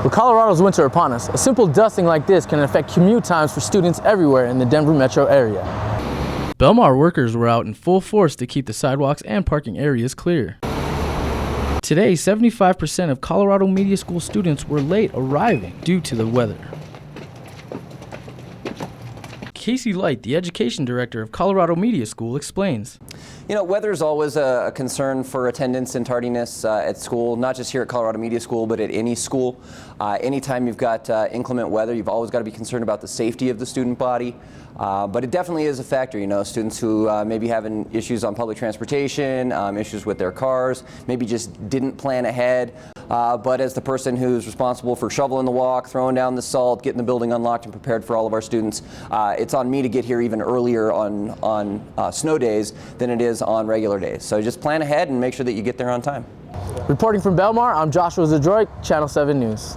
With Colorado's winter upon us, a simple dusting like this can affect commute times for students everywhere in the Denver metro area. Belmar workers were out in full force to keep the sidewalks and parking areas clear. Today, 75% of Colorado Media School students were late arriving due to the weather. Casey Light, the education director of Colorado Media School, explains. You know, weather is always a concern for attendance and tardiness at school, not just here at Colorado Media School, but at any school. Anytime you've got inclement weather, you've always got to be concerned about the safety of the student body. But it definitely is a factor, you know, students who may be having issues on public transportation, issues with their cars, maybe just didn't plan ahead. But as the person who's responsible for shoveling the walk, throwing down the salt, getting the building unlocked and prepared for all of our students, it's on me to get here even earlier on snow days than it is on regular days. So just plan ahead and make sure that you get there on time. Reporting from Belmar, I'm Joshua Zdroik, Channel 7 News.